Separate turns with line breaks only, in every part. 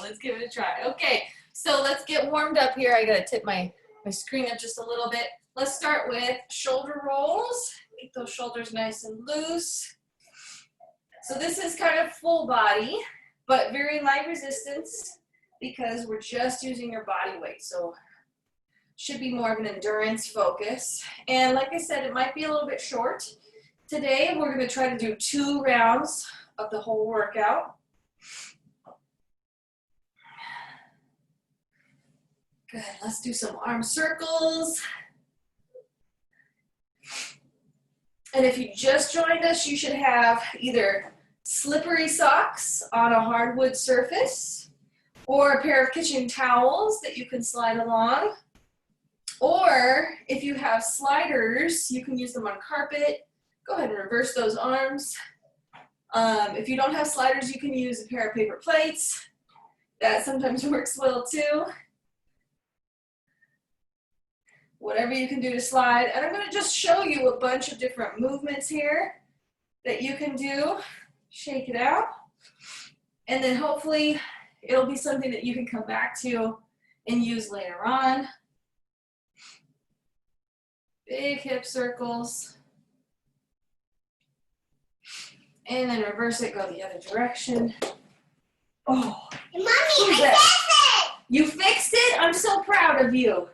let's give it a try. Okay, so let's get warmed up here. I gotta tip my screen up just a little bit. Let's start with shoulder rolls. Get those shoulders nice and loose. So this is kind of full body, but very light resistance because we're just using your body weight. So should be more of an endurance focus. And like I said, it might be a little bit short. Today, we're gonna try to do 2 rounds of the whole workout. Good, let's do some arm circles. And if you just joined us, you should have either slippery socks on a hardwood surface or a pair of kitchen towels that you can slide along. Or if you have sliders, you can use them on carpet. Go ahead and reverse those arms. If you don't have sliders, you can use a pair of paper plates. That sometimes works well too. Whatever you can do to slide. And I'm gonna just show you a bunch of different movements here that you can do. Shake it out. And then hopefully it'll be something that you can come back to and use later on. Big hip circles. And then reverse it, go the other direction. Oh,
Mommy, I fixed it!
You fixed it? I'm so proud of you.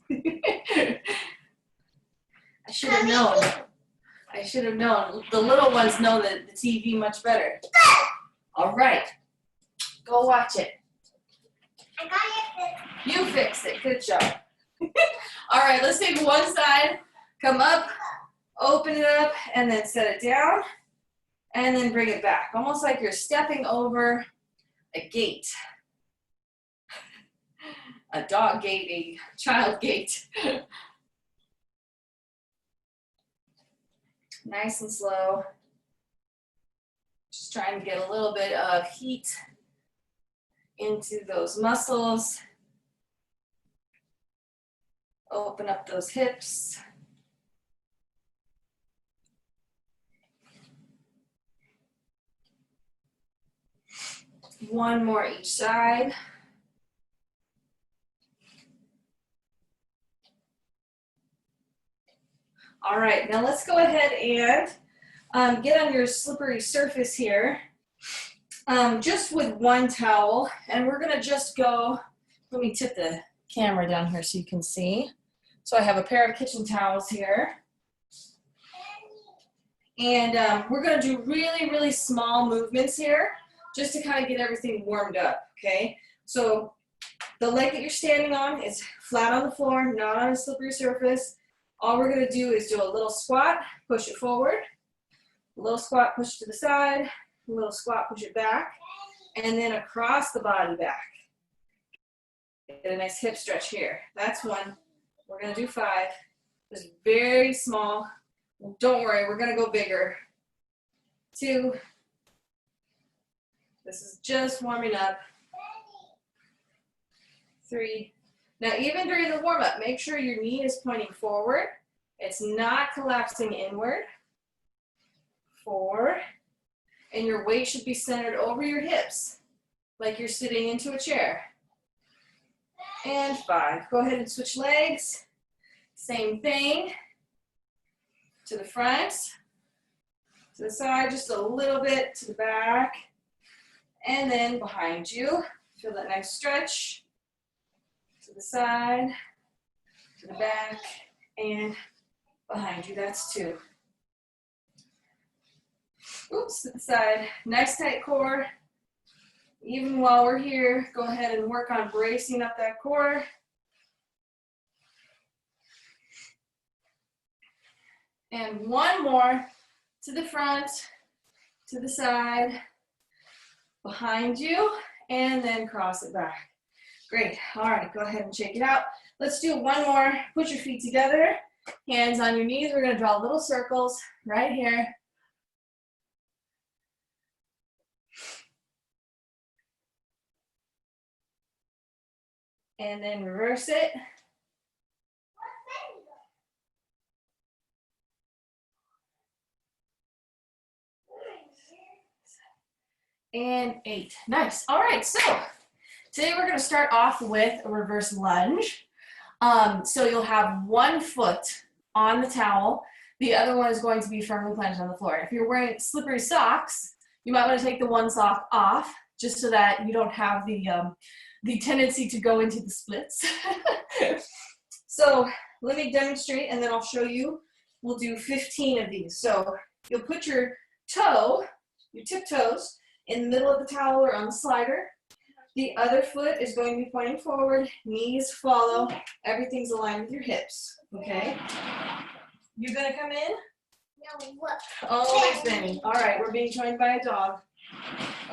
I should have known. I should have known. The little ones know the TV much better. All right. Go watch it.
I got it.
You fixed it. Good job. All right, let's take one side. Come up, open it up, and then set it down. And then bring it back. Almost like you're stepping over a gate. A dog gate, a child gate. Nice and slow. Just trying to get a little bit of heat into those muscles. Open up those hips. One more each side. All right, now let's go ahead and get on your slippery surface here, just with one towel, and we're gonna just go, let me tip the camera down here so you can see. So I have a pair of kitchen towels here, and we're gonna do really, really small movements here, just to kind of get everything warmed up, okay? So the leg that you're standing on is flat on the floor, not on a slippery surface. All we're gonna do is do a little squat, push it forward, a little squat, push to the side, a little squat, push it back, and then across the body back. Get a nice hip stretch here. That's one. We're gonna do 5. Just very small. Don't worry, we're gonna go bigger. 2. This is just warming up. 3. Now, even during the warm-up, make sure your knee is pointing forward. It's not collapsing inward. 4. And your weight should be centered over your hips, like you're sitting into a chair. And 5. Go ahead and switch legs. Same thing. To the front, to the side, just a little bit to the back, and then behind you. Feel that nice stretch. To the side, to the back, and behind you. That's 2. Oops, to the side. Nice tight core. Even while we're here, go ahead and work on bracing up that core. And one more to the front, to the side, behind you, and then cross it back. Great. All right, go ahead and shake it out. Let's do one more. Put your feet together, hands on your knees. We're going to draw little circles right here. And then reverse it. and 8. Nice. All right, so today we're going to start off with a reverse lunge. So you'll have one foot on the towel. The other one is going to be firmly planted on the floor. If you're wearing slippery socks, you might want to take the one sock off just so that you don't have the tendency to go into the splits. So let me demonstrate and then I'll show you. We'll do 15 of these. So you'll put your tip toes in the middle of the towel or on the slider. The other foot is going to be pointing forward, knees follow, everything's aligned with your hips, okay? You gonna come in?
No, what?
Always Benny. All right, we're being joined by a dog.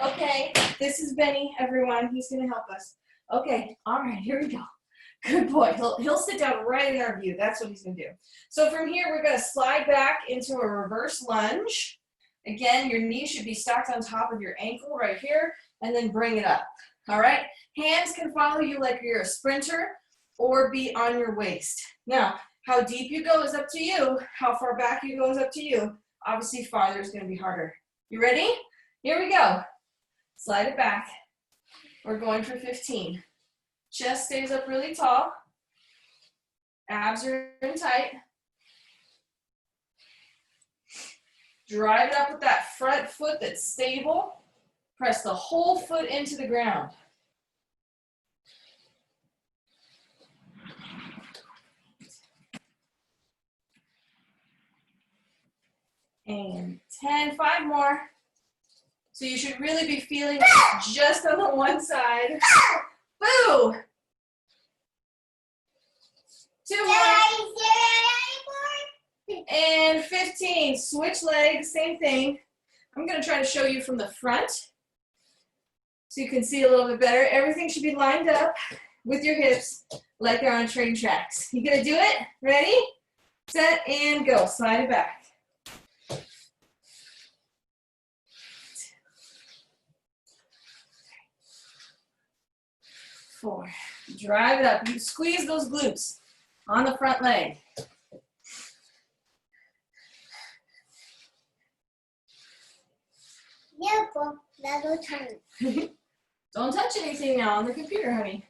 Okay, this is Benny, everyone. He's gonna help us. Okay, all right, here we go. Good boy. He'll sit down right in our view. That's what he's gonna do. So from here, we're gonna slide back into a reverse lunge. Again, your knee should be stacked on top of your ankle right here, and then bring it up. All right? Hands can follow you like you're a sprinter or be on your waist. Now, how deep you go is up to you. How far back you go is up to you. Obviously, farther is going to be harder. You ready? Here we go. Slide it back. We're going for 15. Chest stays up really tall. Abs are in tight. Drive it up with that front foot that's stable. Press the whole foot into the ground. And 10, 5 more. So you should really be feeling just on the one side. Boo! 2 more. And 15, switch legs, same thing. I'm gonna try to show you from the front so you can see a little bit better. Everything should be lined up with your hips like they're on train tracks. You gonna do it? Ready, set, and go. Slide it back. 4, drive it up. You squeeze those glutes on the front leg. Don't touch anything now on the computer, honey.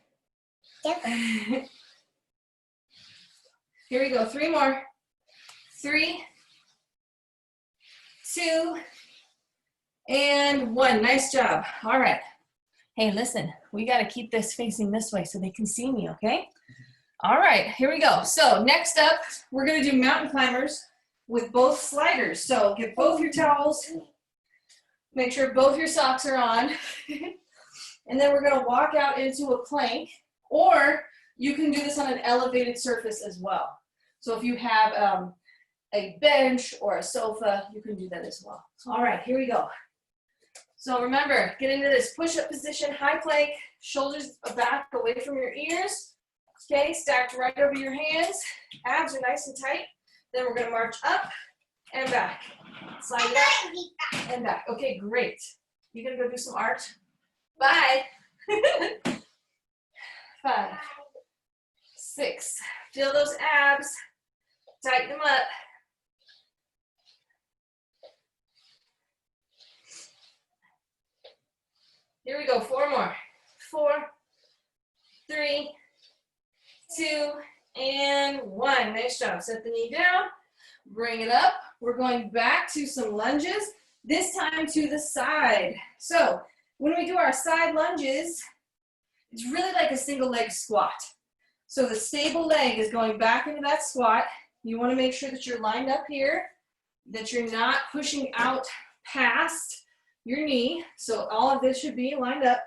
Yep.
Here we go. 3 more. 3, 2, and 1. Nice job. All right. Hey, listen, we got to keep this facing this way so they can see me, okay? All right, here we go. So next up, we're going to do mountain climbers with both sliders. So get both your towels. Make sure both your socks are on. And then we're going to walk out into a plank, or you can do this on an elevated surface as well. So if you have a bench or a sofa, you can do that as well. All right, here we go. So remember, get into this push-up position, high plank, shoulders back away from your ears. Okay, stacked right over your hands. Abs are nice and tight. Then we're going to march up and back. Slide it up and back. Okay, great. You gonna go do some art? Bye. 5, 6. Feel those abs. Tighten them up. Here we go. 4 more. 4, 3, 2, and 1. Nice job. Set the knee down. Bring it up. We're going back to some lunges, this time to the side. So when we do our side lunges, it's really like a single leg squat. So the stable leg is going back into that squat. You want to make sure that you're lined up here, that you're not pushing out past your knee. So all of this should be lined up.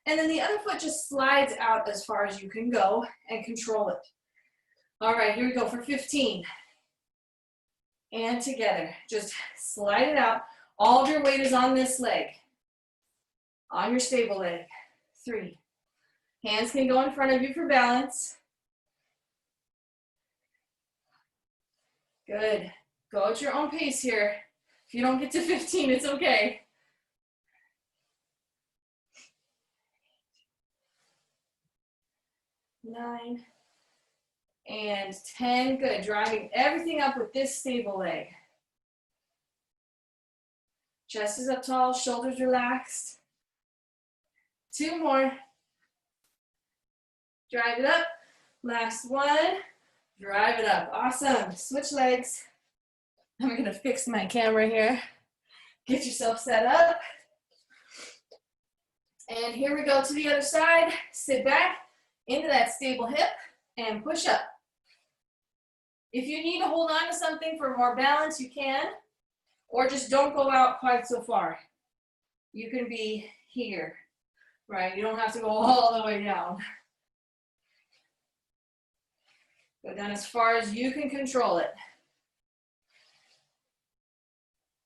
And then the other foot just slides out as far as you can go and control it. All right, here we go for 15. And together, just slide it out. All of your weight is on this leg, on your stable leg. 3. Hands can go in front of you for balance. Good. Go at your own pace here. If you don't get to 15, it's okay. 9, and 10. Good. Driving everything up with this stable leg. Chest is up tall, shoulders relaxed. 2 more. Drive it up. Last one. Drive it up. Awesome. Switch legs. I'm going to fix my camera here. Get yourself set up. And here we go to the other side. Sit back into that stable hip and push up. If you need to hold on to something for more balance, you can. Or just don't go out quite so far. You can be here, right? You don't have to go all the way down. Go down as far as you can control it.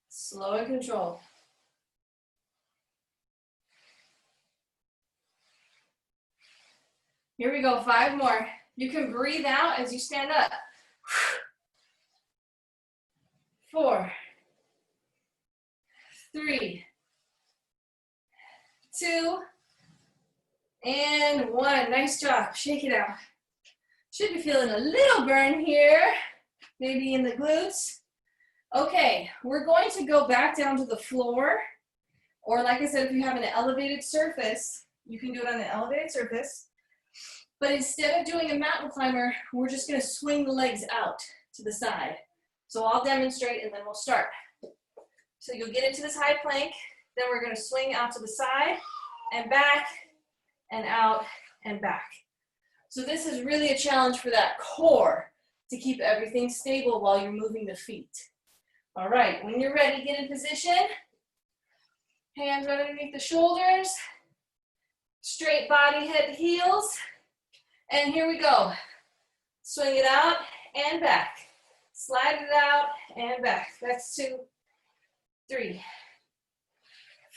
Slow and controlled. Here we go, 5 more. You can breathe out as you stand up. 4, 3, 2, and 1. Nice job. Shake it out. Should be feeling a little burn here, maybe in the glutes. Okay, we're going to go back down to the floor, or like I said, if you have an elevated surface, you can do it on an elevated surface. But instead of doing a mountain climber, we're just going to swing the legs out to the side. So I'll demonstrate and then we'll start. So you'll get into this high plank, then we're going to swing out to the side and back and out and back. So this is really a challenge for that core to keep everything stable while you're moving the feet. All right, when you're ready, get in position. Hands right underneath the shoulders. Straight body, head to heels. And here we go. Swing it out and back. Slide it out and back. That's 2, 3,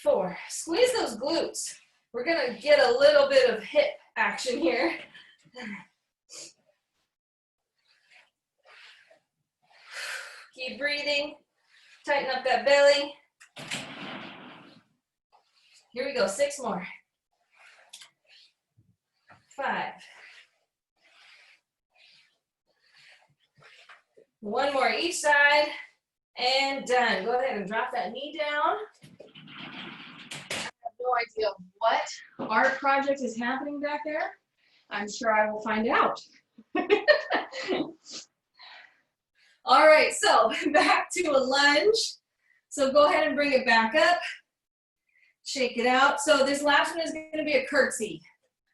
4. Squeeze those glutes. We're gonna get a little bit of hip action here. Keep breathing. Tighten up that belly. Here we go, 6 more. 5. 1 more each side, and done. Go ahead and drop that knee down. I have no idea what art project is happening back there. I'm sure I will find out. All right, so back to a lunge. So go ahead and bring it back up. Shake it out. So this last one is going to be a curtsy.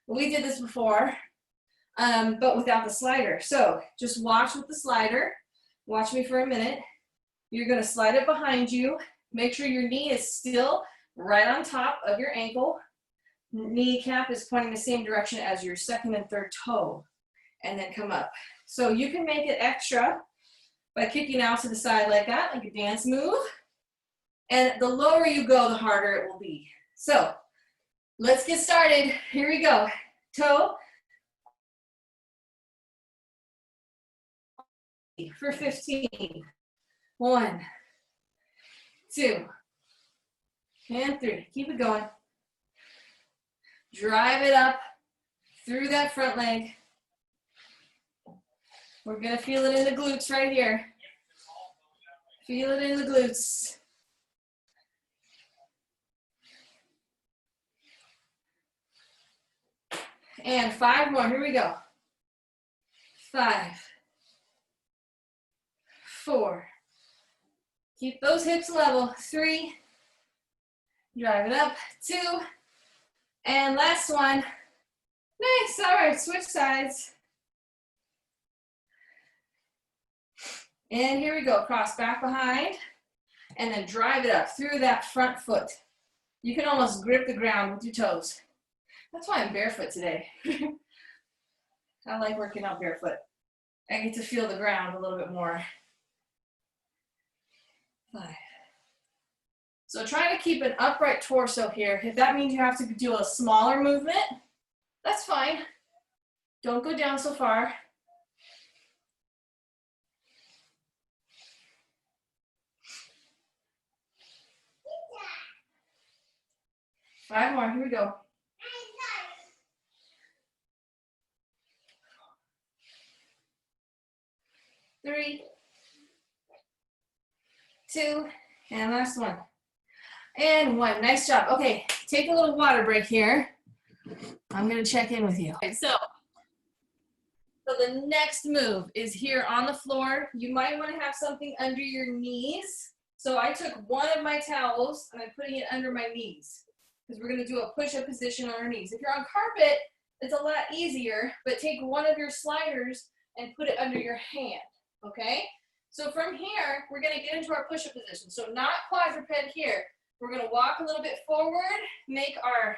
We did this before, but without the slider. So just watch with the slider. Watch me for a minute. You're going to slide it behind you. Make sure your knee is still right on top of your ankle. Kneecap is pointing the same direction as your second and third toe. And then come up. So you can make it extra by kicking out to the side like that, like a dance move. And the lower you go, the harder it will be. So let's get started. Here we go. Toe. For 15. 1, 2, and 3. Keep it going. Drive it up through that front leg. We're going to feel it in the glutes right here. Feel it in the glutes. And 5 more. Here we go. 5, 4. Keep those hips level. 3. Drive it up. 2. And last one. Nice. All right. Switch sides. And here we go. Cross back behind. And then drive it up through that front foot. You can almost grip the ground with your toes. That's why I'm barefoot today. I like working out barefoot. I get to feel the ground a little bit more. 5. So try to keep an upright torso here. If that means you have to do a smaller movement, that's fine. Don't go down so far. Five more, here we go. 3, 2, and last one. And 1. Nice job. Okay, take a little water break here. I'm gonna check in with you. Okay, so the next move is here on the floor. You might want to have something under your knees. So I took one of my towels and I'm putting it under my knees because we're gonna do a push-up position on our knees. If you're on carpet, it's a lot easier, but take one of your sliders and put it under your hand, okay? So from here, we're gonna get into our push-up position. So not quadruped here. We're gonna walk a little bit forward, make our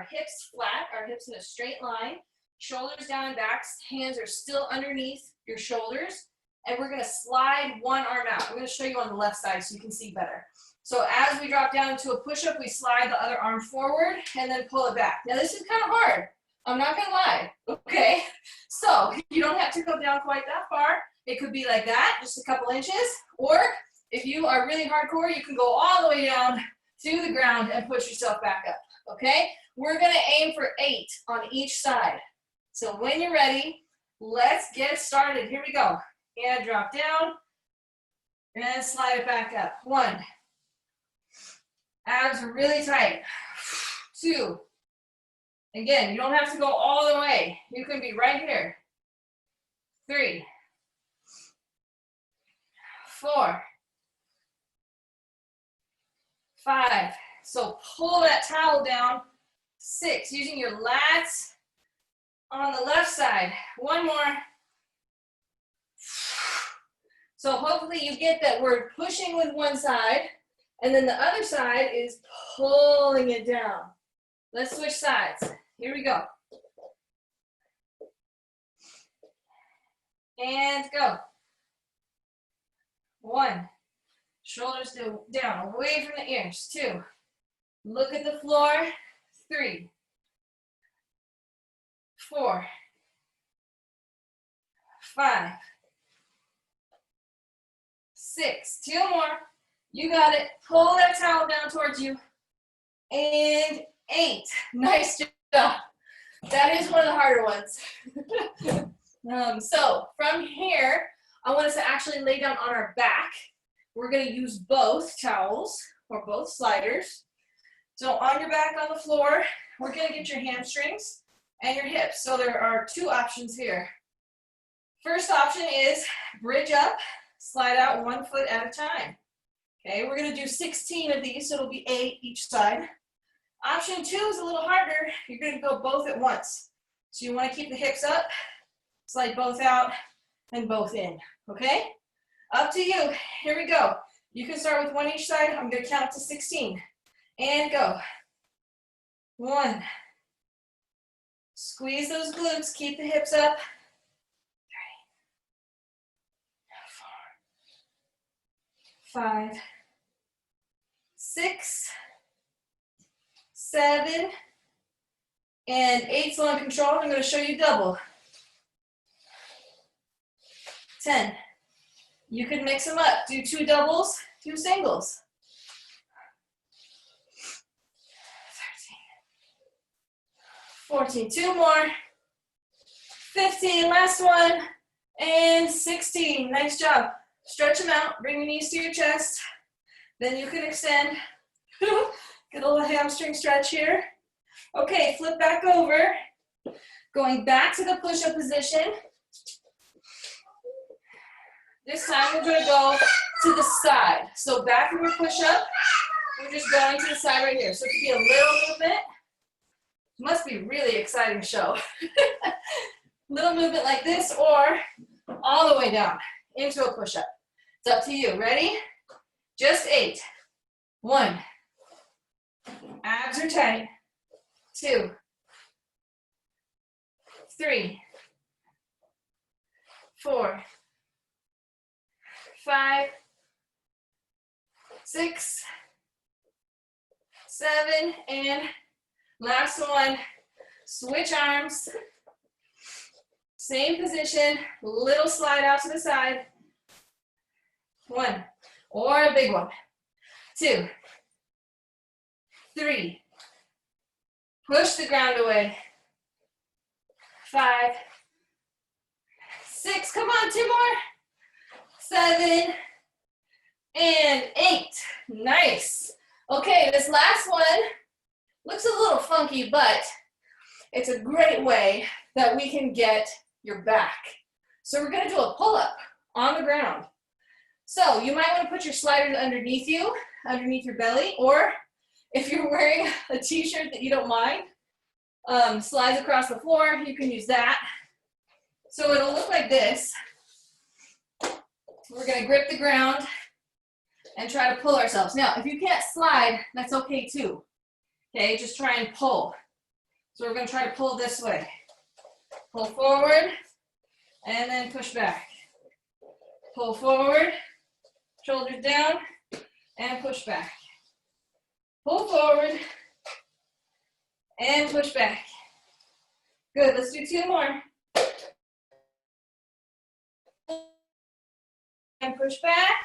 hips flat, our hips in a straight line, shoulders down and back, hands are still underneath your shoulders, and we're gonna slide one arm out. I'm gonna show you on the left side so you can see better. So as we drop down into a push-up, we slide the other arm forward and then pull it back. Now this is kind of hard. I'm not gonna lie, okay? So you don't have to go down quite that far. It could be like that, just a couple inches, or if you are really hardcore, you can go all the way down to the ground and push yourself back up, okay? We're gonna aim for 8 on each side. So when you're ready, let's get started. Here we go. And drop down, and slide it back up. 1. Abs are really tight. 2. Again, you don't have to go all the way. You can be right here. 3. 4. 5. So pull that towel down. 6. Using your lats on the left side. 1 more. So hopefully you get that we're pushing with one side, and then the other side is pulling it down. Let's switch sides. Here we go. And go. 1. Shoulders down, away from the ears. 2. Look at the floor. 3. 4. 5. 6. 2 more. You got it. Pull that towel down towards you. And 8. Nice job. That is one of the harder ones. So from here, I want us to actually lay down on our back. We're going to use both towels or both sliders. So on your back on the floor, we're going to get your hamstrings and your hips. So there are 2 options here. First option is bridge up, slide out 1 foot at a time. Okay, we're going to do 16 of these, so it'll be 8 each side. Option 2 is a little harder. You're going to go both at once. So you want to keep the hips up, slide both out, and both in. Okay? Up to you. Here we go. You can start with 1 each side. I'm going to count up to 16. And go. 1. Squeeze those glutes. Keep the hips up. 3. 4. 5. 6. 7. And 8 slow and controlled. I'm going to show you double. 10. You can mix them up. Do 2 doubles, 2 singles. 13. 14. 2 more. 15. Last one. And 16. Nice job. Stretch them out. Bring your knees to your chest. Then you can extend. Get a little hamstring stretch here. Okay, flip back over. Going back to the push-up position. This time we're going to go to the side. So back of your push-up, we're just going to the side right here. So it could be a little movement. Must be a really exciting show. Little movement like this or all the way down into a push-up. It's up to you. Ready? Just 8. 1. Abs are tight. 2. 3. 4. 5. 6. 7. And last one. Switch arms. Same position. Little slide out to the side. 1. Or a big one. 2. 3. Push the ground away. 5. 6. Come on, 2 more. 7. And 8. Nice. Okay, this last one looks a little funky, but it's a great way that we can get your back. So we're gonna do a pull-up on the ground. So you might wanna put your sliders underneath you, underneath your belly, or if you're wearing a t-shirt that you don't mind, slides across the floor, you can use that. So it'll look like this. We're gonna grip the ground and try to pull ourselves. Now, if you can't slide, that's okay too. Okay, just try and pull. So we're gonna try to pull this way. Pull forward, and then push back. Pull forward, shoulders down, and push back. Pull forward, and push back. Good, let's do 2 more. And push back.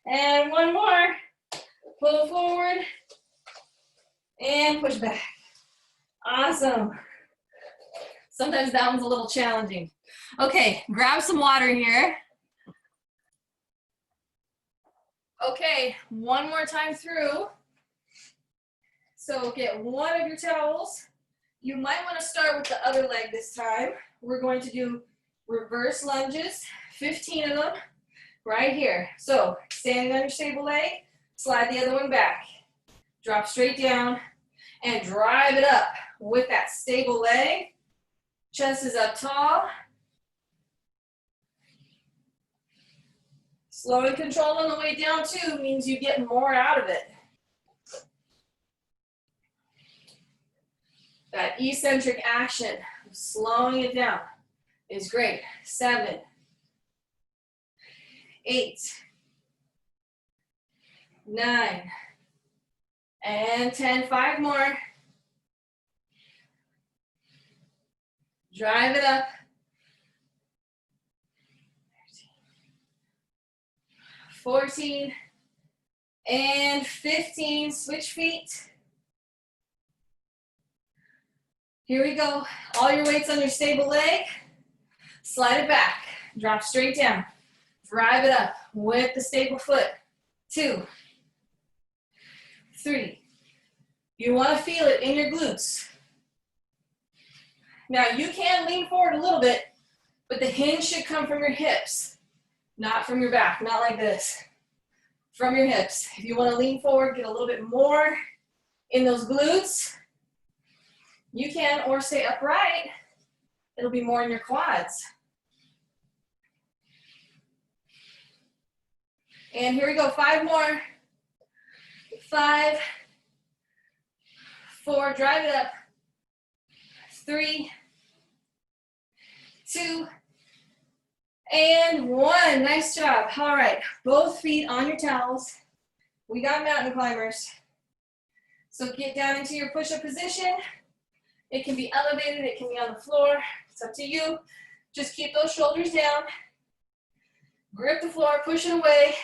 And 1 more. Pull forward, and push back. Awesome. Sometimes that one's a little challenging. Okay, grab some water here. Okay, 1 more time through. So get 1 of your towels. You might want to start with the other leg this time. We're going to do reverse lunges, 15 of them, right here. So standing on your stable leg, slide the other one back. Drop straight down and drive it up with that stable leg. Chest is up tall. Slow and controlled on the way down too means you get more out of it. That eccentric action of slowing it down is great. 7, 8, 9, and 10. 5 more. Drive it up. 14 and 15. Switch feet. Here we go. All your weight's on your stable leg. Slide it back. Drop straight down. Drive it up with the stable foot. 2, 3. You want to feel it in your glutes. Now you can lean forward a little bit, but the hinge should come from your hips, not from your back, not like this. From your hips. If you want to lean forward, get a little bit more in those glutes, you can, or stay upright. It'll be more in your quads. And here we go, 5 more. 5, 4, drive it up. 3, 2, and 1. Nice job. All right, both feet on your towels. We got mountain climbers. So get down into your push-up position. It can be elevated, it can be on the floor. It's up to you. Just keep those shoulders down. Grip the floor, push it away.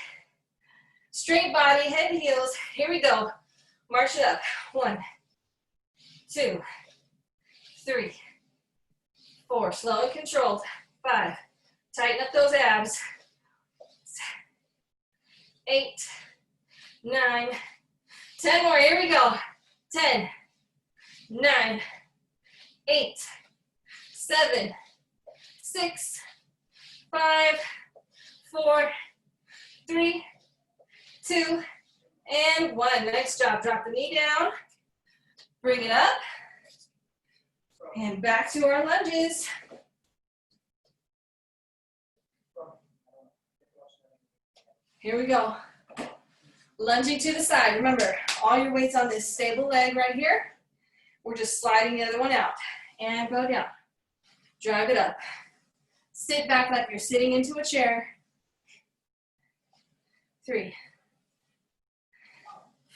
Straight body, head to heels. Here we go. March it up. 1, 2, 3, 4. Slow and controlled. 5. Tighten up those abs. 8, 9, 10 more. Here we go. 10, 9, 8, 7, 6, 5, 4, 3, 2, and 1. Nice job. Drop the knee down. Bring it up. And back to our lunges. Here we go. Lunging to the side. Remember, all your weight's on this stable leg right here. We're just sliding the other one out. And go down. Drive it up. Sit back like you're sitting into a chair. 3,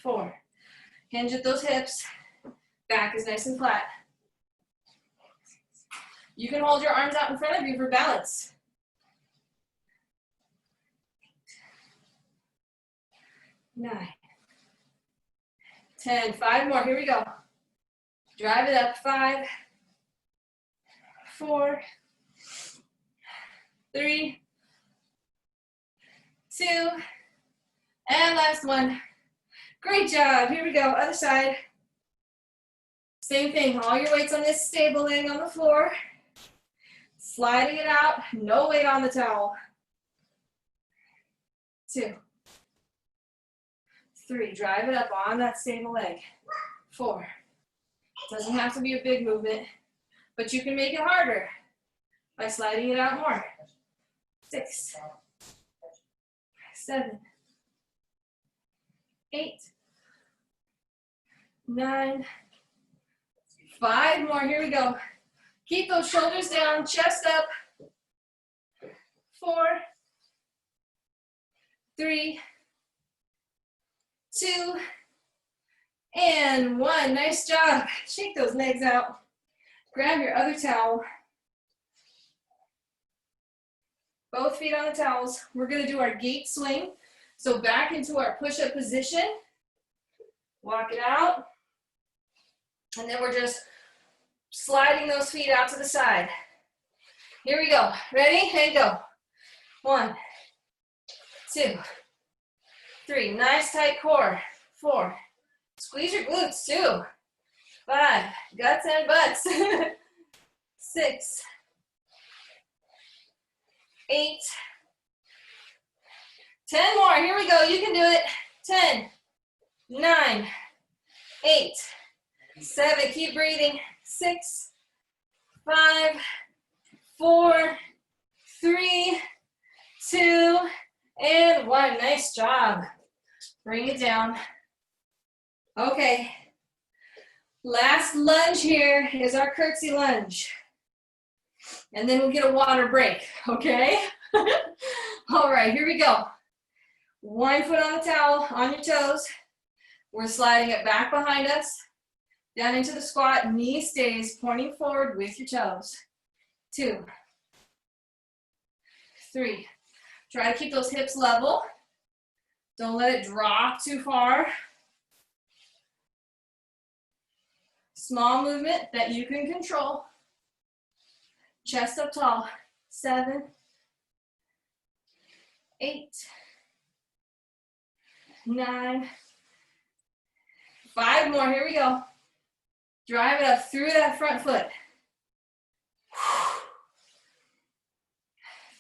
4. Hinge at those hips. Back is nice and flat. You can hold your arms out in front of you for balance. 9, 10, 5 more. Here we go. Drive it up. 5, 4, 3, 2, and last one. Great job. Here we go. Other side. Same thing, all your weight's on this stable leg on the floor. Sliding it out, no weight on the towel. 2, 3, drive it up on that stable leg. 4, doesn't have to be a big movement, but you can make it harder by sliding it out more. 6, 7, 8, 9, 5 more, here we go. Keep those shoulders down, chest up. 4, 3, 2, and 1. Nice job. Shake those legs out. Grab your other towel. Both feet on the towels. We're going to do our gate swing. So back into our push-up position. Walk it out. And then we're just sliding those feet out to the side. Here we go. Ready? And go. 1, 2, 3. Nice tight core. 4. Squeeze your glutes. 2, 5. Guts and butts. 6, 8, 10 more. Here we go. You can do it. 10, 9, 8, 7. Keep breathing. 6, 5, 4, 3, 2, and 1. Nice job. Bring it down. Okay. Last lunge here is our curtsy lunge. And then we'll get a water break, okay? All right, here we go. 1 foot on the towel, on your toes. We're sliding it back behind us, down into the squat. Knee stays pointing forward with your toes. 2, 3. Try to keep those hips level. Don't let it drop too far. Small movement that you can control. Chest up tall. 7, 8, 9, 5 more. Here we go. Drive it up through that front foot.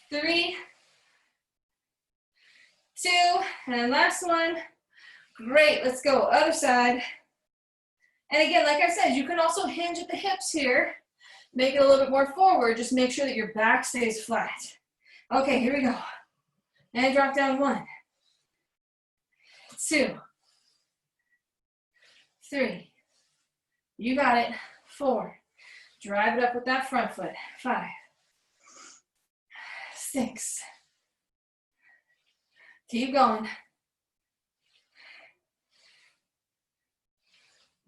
3, 2, and last one. Great, let's go, other side. And again, like I said, you can also hinge at the hips here. Make it a little bit more forward. Just make sure that your back stays flat. Okay, here we go. And drop down. 1, 2, 3. You got it. 4. Drive it up with that front foot. 5, 6. Keep going.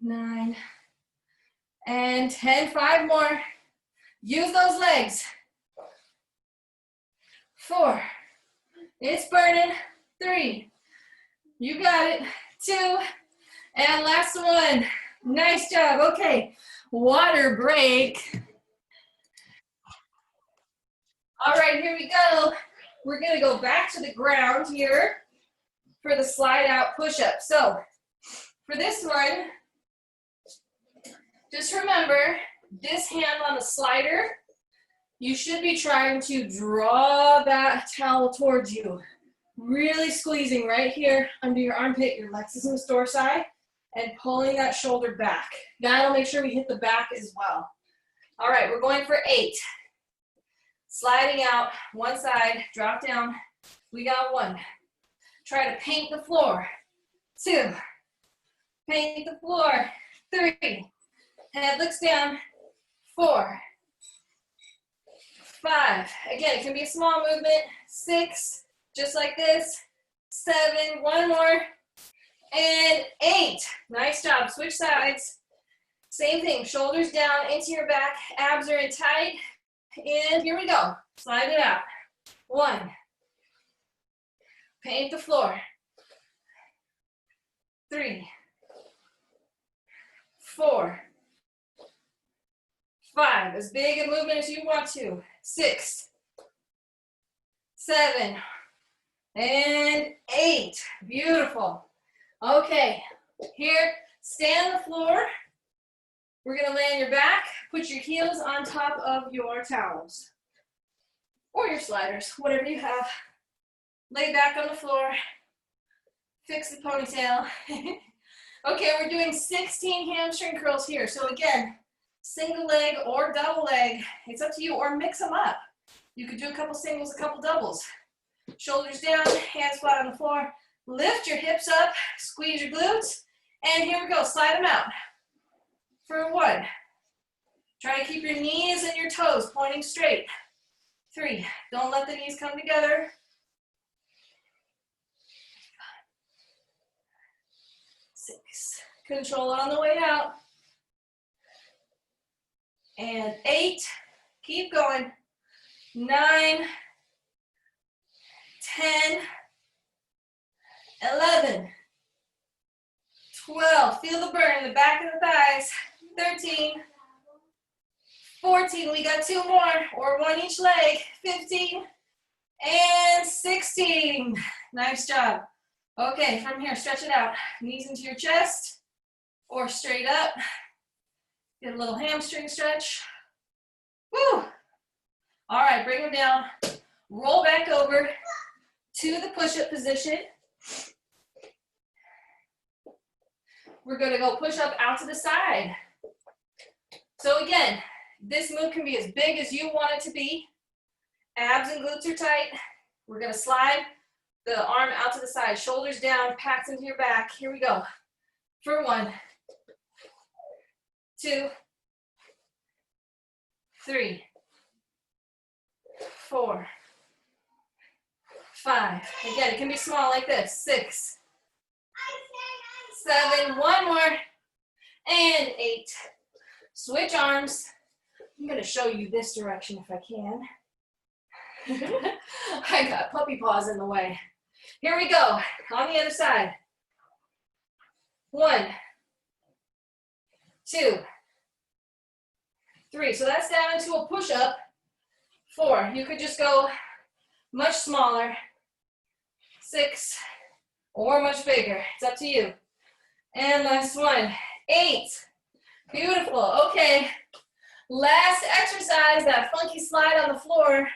9 and 10. 5 more. Use those legs. 4. It's burning. 3. You got it. 2. And last one. Nice job. Okay. Water break. All right, here we go. We're going to go back to the ground here for the slide out push-up. So for this one, just remember this hand on the slider, you should be trying to draw that towel towards you. Really squeezing right here under your armpit, your lexus dorsi, and pulling that shoulder back. That'll make sure we hit the back as well. All right, we're going for 8. Sliding out, one side, drop down. We got 1. Try to paint the floor. 2. Paint the floor. 3. Head looks down. 4. 5. Again, it can be a small movement. 6. Just like this. 7. 1 more. And 8. Nice job. Switch sides. Same thing. Shoulders down into your back. Abs are in tight. And here we go. Slide it out. 1. Paint the floor. 3. 4. 5. As big a movement as you want to. 6. 7. And 8. Beautiful. Okay. Here, stay on the floor. We're gonna lay on your back, put your heels on top of your towels or your sliders, whatever you have. Lay back on the floor, fix the ponytail. Okay, we're doing 16 hamstring curls here. So again, single leg or double leg, it's up to you, or mix them up. You could do a couple singles, a couple doubles. Shoulders down, hands flat on the floor. Lift your hips up, squeeze your glutes, and here we go, slide them out. For 1. Try to keep your knees and your toes pointing straight. 3, don't let the knees come together. 6, control it on the way out. And 8, keep going. 9, 10, 11, 12, feel the burn in the back of the thighs. 13, 14, we got 2 more, or 1 each leg. 15, and 16. Nice job. Okay, from here, stretch it out. Knees into your chest, or straight up. Get a little hamstring stretch. Woo! All right, bring them down. Roll back over to the push-up position. We're gonna go push up out to the side. So again, this move can be as big as you want it to be. Abs and glutes are tight. We're gonna slide the arm out to the side, shoulders down, packed into your back. Here we go. For 1, 2, 3, 4, 5. Again, it can be small like this. 6, 7, 1 more, and 8. Switch arms. I'm gonna show you this direction if I can. I got puppy paws in the way. Here we go, on the other side. 1, 2, 3. So that's down into a push-up. 4, you could just go much smaller. 6, or much bigger, it's up to you. And last one, 8. Beautiful, okay. Last exercise, that funky slide on the floor.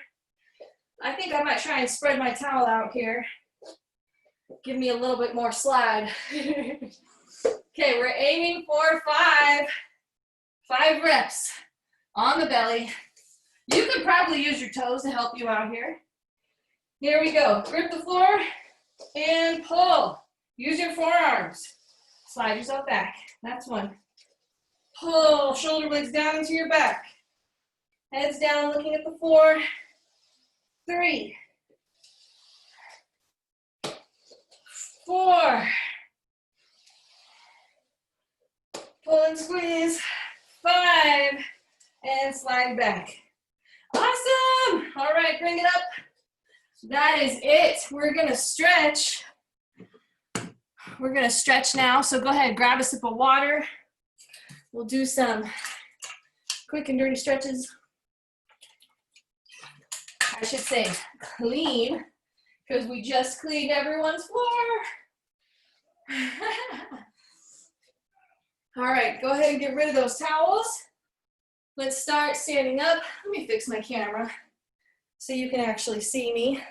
I think I might try and spread my towel out here. Give me a little bit more slide. Okay, we're aiming for 5 reps on the belly. You could probably use your toes to help you out here. Here we go, grip the floor and pull. Use your forearms. Slide yourself back, that's 1. Pull, shoulder blades down into your back. Heads down, looking at the floor. 3, 4. Pull and squeeze. 5, and slide back. Awesome. All right, bring it up. That is it. We're gonna stretch. We're gonna stretch now, so go ahead, grab a sip of water. We'll do some quick and dirty stretches. I should say clean, because we just cleaned everyone's floor. All right, go ahead and get rid of those towels. Let's start standing up. Let me fix my camera so you can actually see me.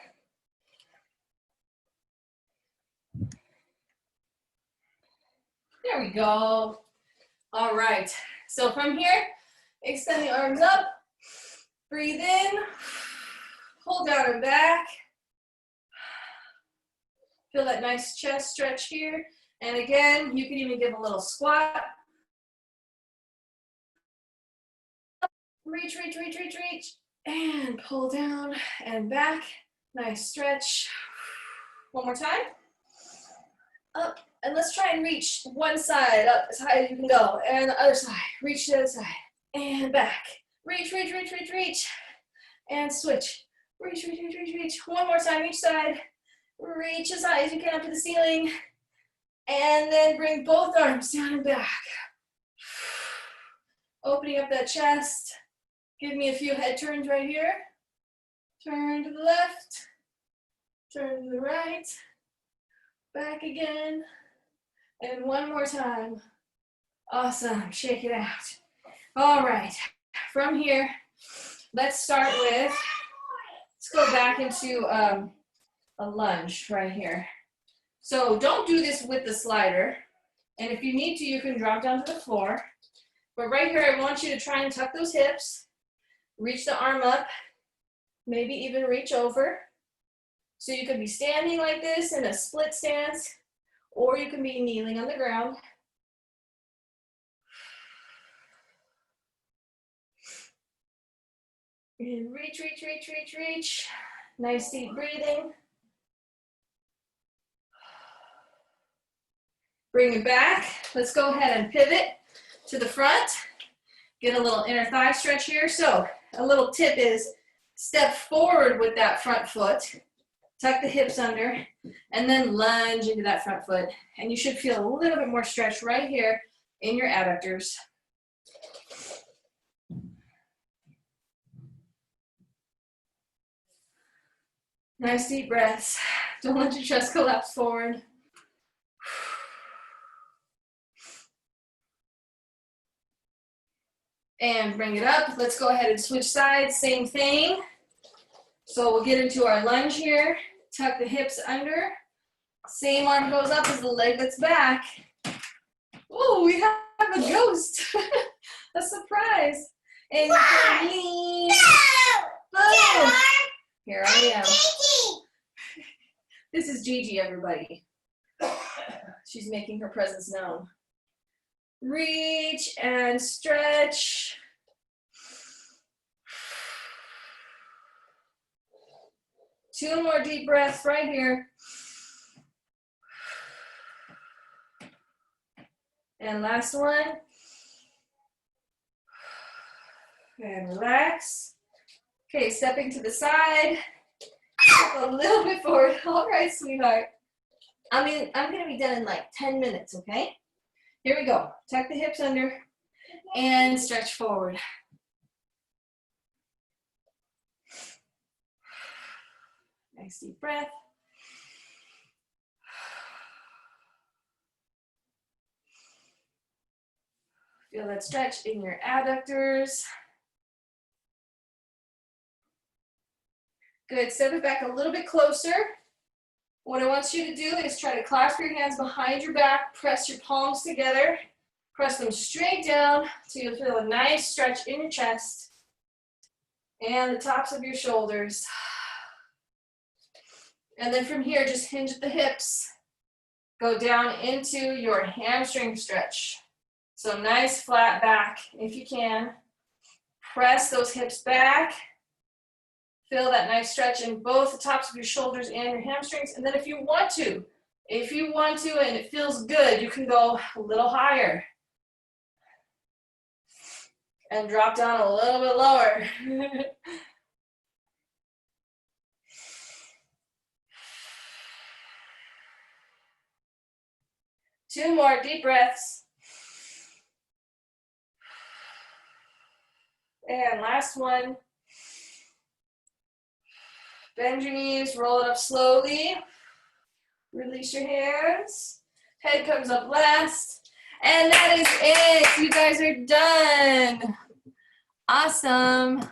There we go. All right, so from here, extend the arms up, breathe in, pull down and back. Feel that nice chest stretch here. And again, you can even give a little squat. Reach, reach, reach, reach, reach. And pull down and back. Nice stretch. One more time. Up. And let's try and reach one side up as high as you can go. And the other side. Reach to the other side. And back. Reach, reach, reach, reach, reach. And switch. Reach, reach, reach, reach, reach. One more time each side. Reach as high as you can up to the ceiling. And then bring both arms down and back. Opening up that chest. Give me a few head turns right here. Turn to the left. Turn to the right. Back again. And one more time. Awesome. Shake it out. All right, from here, let's start with, let's go back into a lunge right here. So don't do this with the slider. And if you need to, you can drop down to the floor. But right here, I want you to try and tuck those hips, reach the arm up, maybe even reach over. So you could be standing like this in a split stance, or you can be kneeling on the ground. And reach, reach, reach, reach, reach. Nice deep breathing. Bring it back. Let's go ahead and pivot to the front. Get a little inner thigh stretch here. So a little tip is step forward with that front foot, tuck the hips under, and then lunge into that front foot. And you should feel a little bit more stretch right here in your adductors. Nice deep breaths. Don't let your chest collapse forward. And bring it up. Let's go ahead and switch sides. Same thing. So we'll get into our lunge here. Tuck the hips under. Same arm goes up as the leg that's back. Oh, we have a ghost. A surprise. And you can lean. Boom. Here I am. This is Gigi, everybody. She's making her presence known. Reach and stretch. Two more deep breaths right here. And last one. And relax. Okay, stepping to the side. Step a little bit forward. All right, sweetheart. I'm going to be done in like 10 minutes, okay? Here we go. Tuck the hips under and stretch forward. Nice deep breath. Feel that stretch in your adductors. Good. Step it back a little bit closer. What I want you to do is try to clasp your hands behind your back, press your palms together, press them straight down so you'll feel a nice stretch in your chest and the tops of your shoulders. And then from here, just hinge at the hips. Go down into your hamstring stretch. So nice flat back if you can. Press those hips back. Feel that nice stretch in both the tops of your shoulders and your hamstrings. And then if you want to and it feels good, you can go a little higher. And drop down a little bit lower. Two more deep breaths. And last one. Bend your knees, roll it up slowly. Release your hands. Head comes up last. And that is it. You guys are done. Awesome.